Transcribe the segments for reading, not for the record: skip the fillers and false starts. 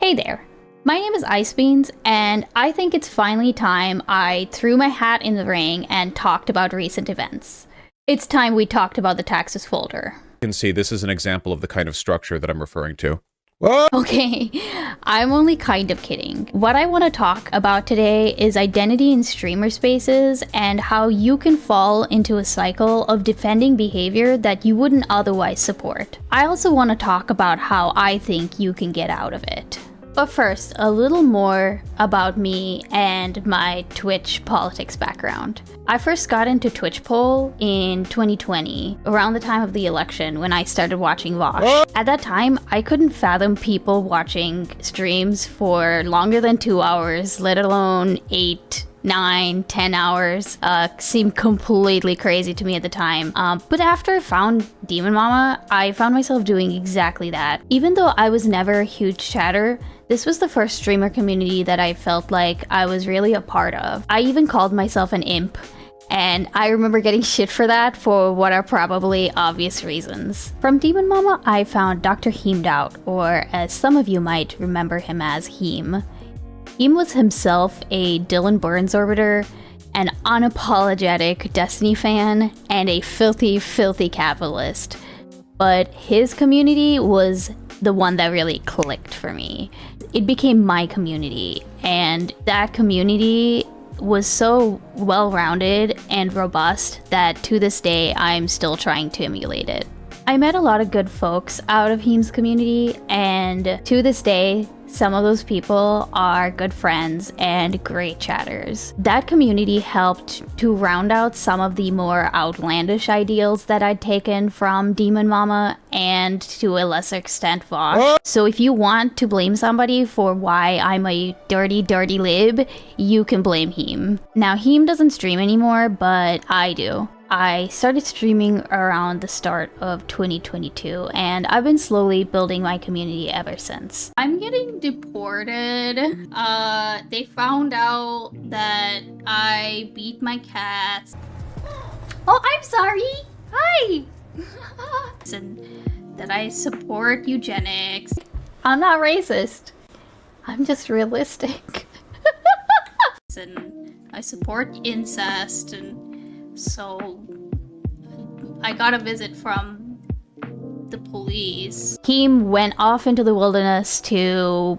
Hey there, my name is Icebeans, and I think it's finally time I threw my hat in the ring and talked about recent events. It's time we talked about the taxes folder. You can see this is an example of the kind of structure that I'm referring to. Okay, I'm only kind of kidding. What I want to talk about today is identity in streamer spaces and how you can fall into a cycle of defending behavior that you wouldn't otherwise support. I also want to talk about how I think you can get out of it. But first, a little more about me and my Twitch politics background. I first got into Twitch poll in 2020, around the time of the election when I started watching Vaush. At that time, I couldn't fathom people watching streams for longer than 2 hours, let alone 8, 9, 10 hours. Seemed completely crazy to me at the time. But after I found Demon Mama, I found myself doing exactly that. Even though I was never a huge chatter, this was the first streamer community that I felt like I was really a part of. I even called myself an imp, and I remember getting shit for that for what are probably obvious reasons. From Demon Mama, I found Dr. Heemdout, or as some of you might remember him as Heem. Heem was himself a Dylan Burns orbiter, an unapologetic Destiny fan, and a filthy, filthy capitalist. But his community was the one that really clicked for me. It became my community, and that community was so well-rounded and robust that to this day I'm still trying to emulate it. I met a lot of good folks out of Heem's community, and to this day some of those people are good friends and great chatters. That community helped to round out some of the more outlandish ideals that I'd taken from Demon Mama and to a lesser extent Vaush. So if you want to blame somebody for why I'm a dirty, dirty lib, you can blame Heem. Now Heem doesn't stream anymore, but I do. I started streaming around the start of 2022, and I've been slowly building my community ever since. I'm getting deported. They found out that I beat my cats. Oh, I'm sorry. Hi. And that I support eugenics. I'm not racist. I'm just realistic. And I support incest, and so I got a visit from the police. Heem went off into the wilderness to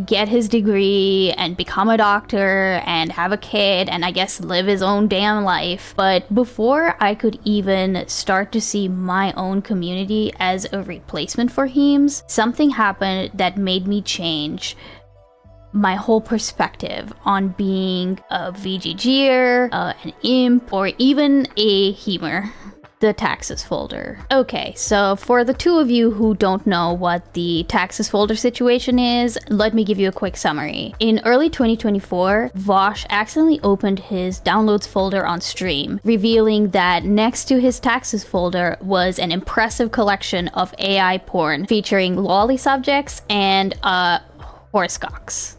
get his degree and become a doctor and have a kid and I guess live his own damn life. But before I could even start to see my own community as a replacement for Heem's, something happened that made me change my whole perspective on being a VGGer, an imp, or even a Heemer. The taxes folder. Okay, so for the two of you who don't know what the taxes folder situation is, let me give you a quick summary. In early 2024, Vaush accidentally opened his downloads folder on stream, revealing that next to his taxes folder was an impressive collection of AI porn featuring lolly subjects and horsecocks.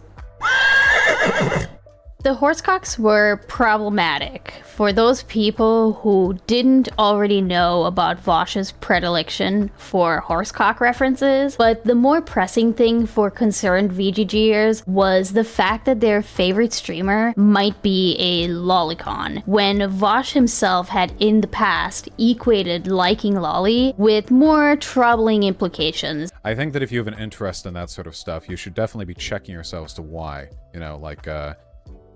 The horsecocks were problematic for those people who didn't already know about Vaush's predilection for horsecock references, but the more pressing thing for concerned VGGers was the fact that their favorite streamer might be a lolicon, when Vaush himself had in the past equated liking lolly with more troubling implications. I think that if you have an interest in that sort of stuff, you should definitely be checking yourself as to why. You know, like,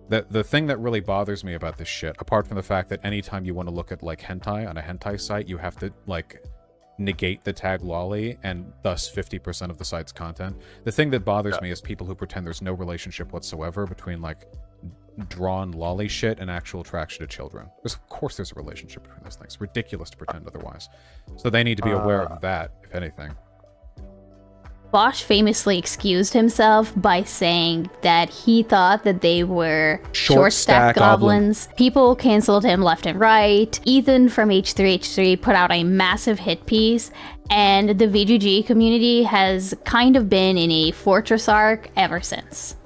the thing that really bothers me about this shit, apart from the fact that anytime you want to look at, like, hentai on a hentai site, you have to, like, negate the tag lolly and thus 50% of the site's content. The thing that bothers me is people who pretend there's no relationship whatsoever between, like, drawn lolly shit and actual attraction to children. Of course there's a relationship between those things. It's ridiculous to pretend otherwise. So they need to be aware of that, if anything. Vaush famously excused himself by saying that he thought that they were short stack goblins. People canceled him left and right. Ethan from H3H3 put out a massive hit piece, and the VGG community has kind of been in a fortress arc ever since.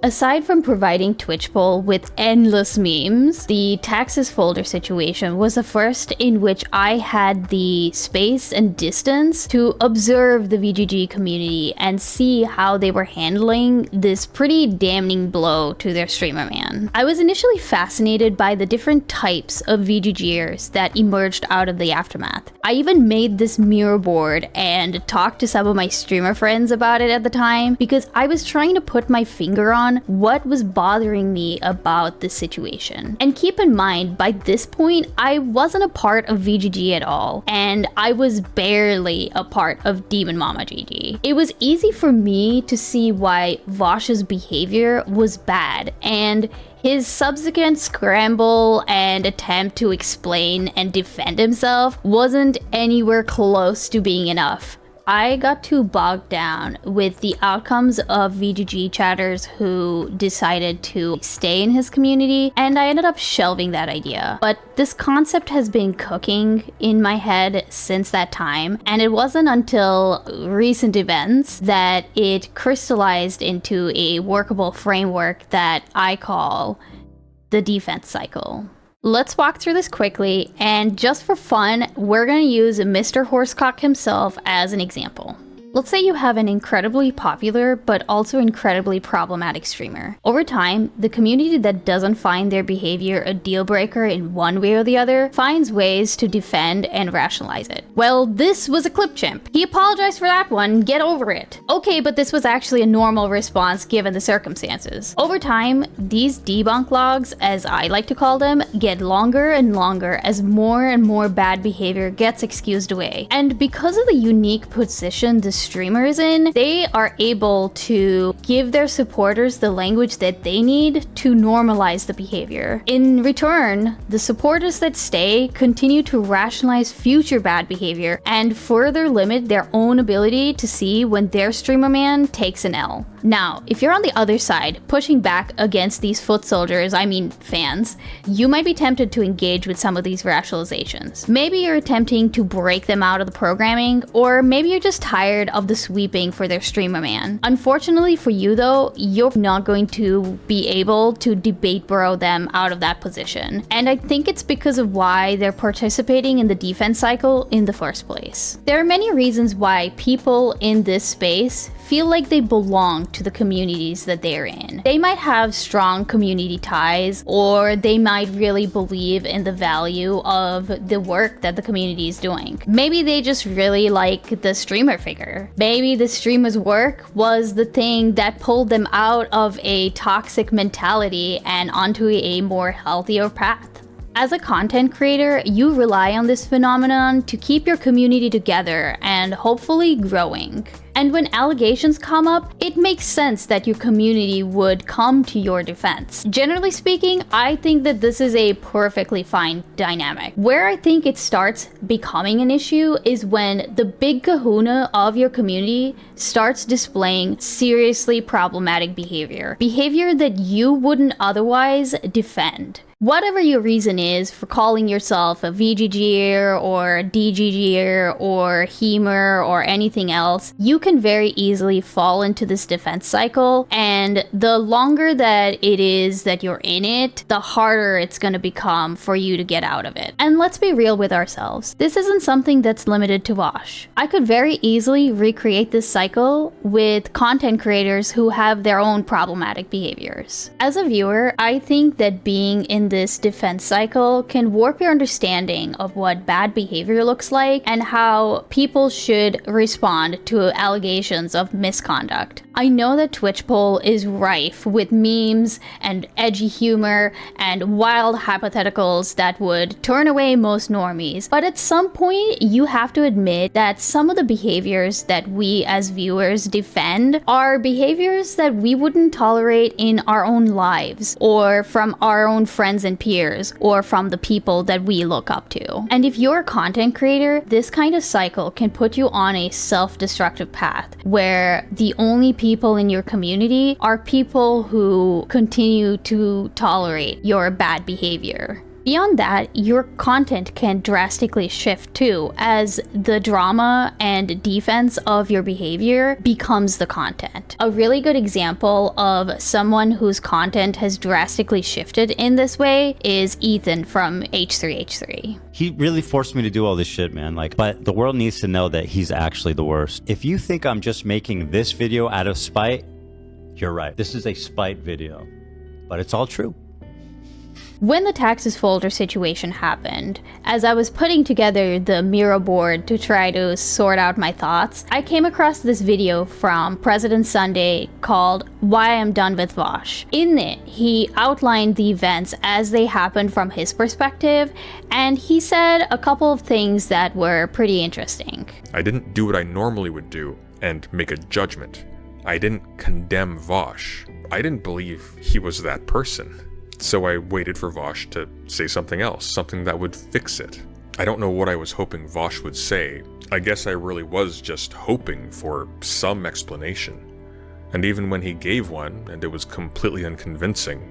Aside from providing Twitchpoll with endless memes, the taxes folder situation was the first in which I had the space and distance to observe the VGG community and see how they were handling this pretty damning blow to their streamer man. I was initially fascinated by the different types of VGGers that emerged out of the aftermath. I even made this mirror board and talked to some of my streamer friends about it at the time because I was trying to put my finger on what was bothering me about this situation. And keep in mind, by this point, I wasn't a part of VGG at all, and I was barely a part of Demon Mama GG. It was easy for me to see why Vaush's behavior was bad, and his subsequent scramble and attempt to explain and defend himself wasn't anywhere close to being enough. I got too bogged down with the outcomes of VGG chatters who decided to stay in his community, and I ended up shelving that idea. But this concept has been cooking in my head since that time, and it wasn't until recent events that it crystallized into a workable framework that I call the defense cycle. Let's walk through this quickly, and just for fun, we're going to use Mr. Horsecock himself as an example. Let's say you have an incredibly popular but also incredibly problematic streamer. Over time, the community that doesn't find their behavior a deal breaker in one way or the other finds ways to defend and rationalize it. Well, this was a clip chimp. He apologized for that one, get over it. Okay, but this was actually a normal response given the circumstances. Over time, these debunk logs, as I like to call them, get longer and longer as more and more bad behavior gets excused away. And because of the unique position the streamer is in, they are able to give their supporters the language that they need to normalize the behavior. In return, the supporters that stay continue to rationalize future bad behavior and further limit their own ability to see when their streamer man takes an L. Now, if you're on the other side, pushing back against these foot soldiers, I mean fans, you might be tempted to engage with some of these rationalizations. Maybe you're attempting to break them out of the programming, or maybe you're just tired of the sweeping for their streamer man. Unfortunately for you though, you're not going to be able to debate bro them out of that position. And I think it's because of why they're participating in the defense cycle in the first place. There are many reasons why people in this space feel like they belong to the communities that they're in. They might have strong community ties, or they might really believe in the value of the work that the community is doing. Maybe they just really like the streamer figure. Maybe the streamer's work was the thing that pulled them out of a toxic mentality and onto a more healthier path. As a content creator, you rely on this phenomenon to keep your community together and hopefully growing. And when allegations come up, it makes sense that your community would come to your defense. Generally speaking, I think that this is a perfectly fine dynamic. Where I think it starts becoming an issue is when the big kahuna of your community starts displaying seriously problematic behavior. Behavior that you wouldn't otherwise defend. Whatever your reason is for calling yourself a VGGer or DGGer or Hemer or anything else, you can very easily fall into this defense cycle, and the longer that it is that you're in it, the harder it's going to become for you to get out of it. And let's be real with ourselves. This isn't something that's limited to Vaush. I could very easily recreate this cycle with content creators who have their own problematic behaviors. As a viewer, I think that being in this defense cycle can warp your understanding of what bad behavior looks like and how people should respond to allegations of misconduct. I know that Twitchpoll is rife with memes and edgy humor and wild hypotheticals that would turn away most normies, but at some point you have to admit that some of the behaviors that we as viewers defend are behaviors that we wouldn't tolerate in our own lives or from our own friends and peers or from the people that we look up to. And if you're a content creator, this kind of cycle can put you on a self-destructive path where the only people in your community are people who continue to tolerate your bad behavior. Beyond that, your content can drastically shift too, as the drama and defense of your behavior becomes the content. A really good example of someone whose content has drastically shifted in this way is Ethan from H3H3. He really forced me to do all this shit, man. But the world needs to know that he's actually the worst. If you think I'm just making this video out of spite, you're right. This is a spite video, but it's all true. When the taxes folder situation happened, as I was putting together the Miro board to try to sort out my thoughts, I came across this video from President Sunday called Why I'm Done with Vaush. In it, he outlined the events as they happened from his perspective, and he said a couple of things that were pretty interesting. I didn't do what I normally would do and make a judgment. I didn't condemn Vaush. I didn't believe he was that person. So I waited for Vaush to say something else, something that would fix it. I don't know what I was hoping Vaush would say. I guess I really was just hoping for some explanation. And even when he gave one, and it was completely unconvincing,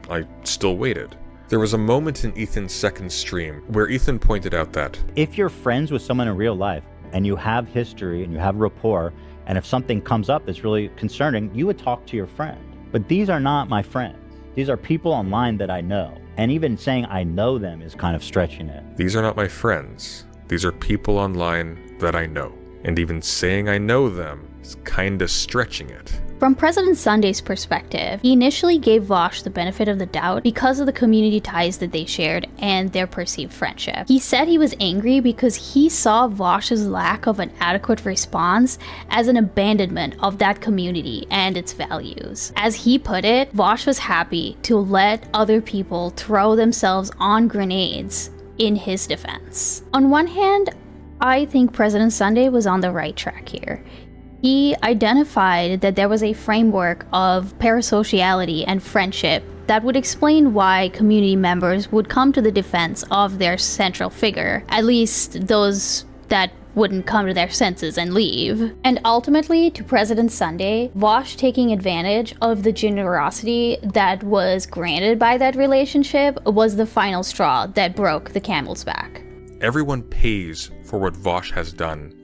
I still waited. There was a moment in Ethan's second stream where Ethan pointed out that if you're friends with someone in real life, and you have history, and you have rapport, and if something comes up that's really concerning, you would talk to your friend. But these are not my friends. These are people online that I know. And even saying I know them is kind of stretching it. These are not my friends. These are people online that I know. And even saying I know them is kinda stretching it. From President Sunday's perspective, he initially gave Vaush the benefit of the doubt because of the community ties that they shared and their perceived friendship. He said he was angry because he saw Vaush's lack of an adequate response as an abandonment of that community and its values. As he put it, Vaush was happy to let other people throw themselves on grenades in his defense. On one hand, I think President Sunday was on the right track here. He identified that there was a framework of parasociality and friendship that would explain why community members would come to the defense of their central figure, at least those that wouldn't come to their senses and leave. And ultimately, to President Sunday, Vaush taking advantage of the generosity that was granted by that relationship was the final straw that broke the camel's back. Everyone pays for what Vaush has done,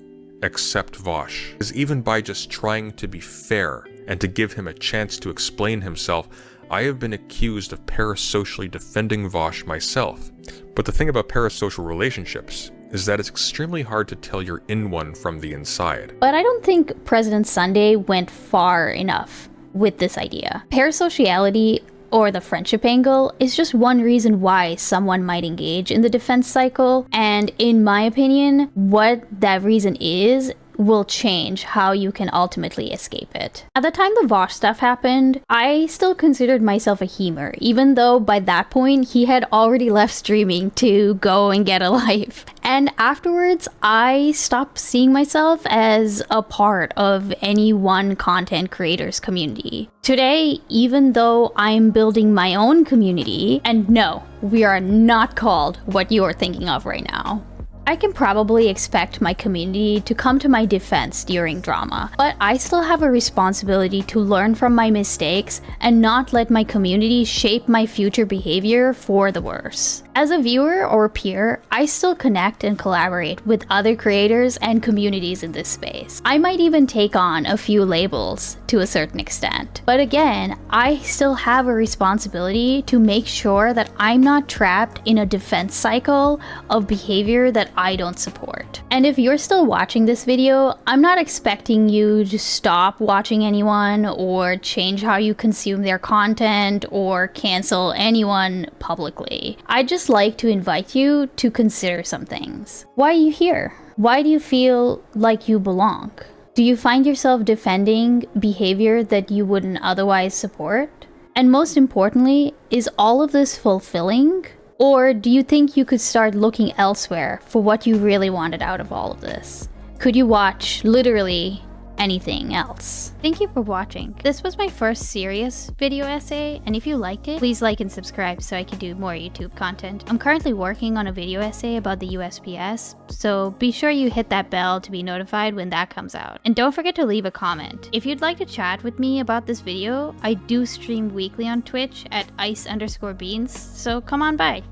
except Vaush. Is even by just trying to be fair and to give him a chance to explain himself, I have been accused of parasocially defending Vaush myself. But the thing about parasocial relationships is that it's extremely hard to tell you're in one from the inside. But I don't think President Sunday went far enough with this idea. Parasociality, or the friendship angle, is just one reason why someone might engage in the defense cycle, and in my opinion, what that reason is will change how you can ultimately escape it. At the time the Vaush stuff happened, I still considered myself a hemer, even though by that point he had already left streaming to go and get a life. And afterwards, I stopped seeing myself as a part of any one content creator's community. Today, even though I'm building my own community, and no, we are not called what you are thinking of right now, I can probably expect my community to come to my defense during drama, but I still have a responsibility to learn from my mistakes and not let my community shape my future behavior for the worse. As a viewer or peer, I still connect and collaborate with other creators and communities in this space. I might even take on a few labels to a certain extent. But again, I still have a responsibility to make sure that I'm not trapped in a defense cycle of behavior that I don't support. And if you're still watching this video, I'm not expecting you to stop watching anyone or change how you consume their content or cancel anyone publicly. I just like to invite you to consider some things. Why are you here? Why do you feel like you belong? Do you find yourself defending behavior that you wouldn't otherwise support? And most importantly, is all of this fulfilling? Or do you think you could start looking elsewhere for what you really wanted out of all of this? Could you watch literally anything else? Thank you for watching. This was my first serious video essay, and if you liked it, please like and subscribe so I can do more YouTube content. I'm currently working on a video essay about the USPS, so be sure you hit that bell to be notified when that comes out. And don't forget to leave a comment. If you'd like to chat with me about this video, I do stream weekly on Twitch at ice_beans, so come on by.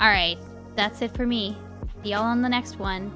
All right, that's it for me. See y'all on the next one.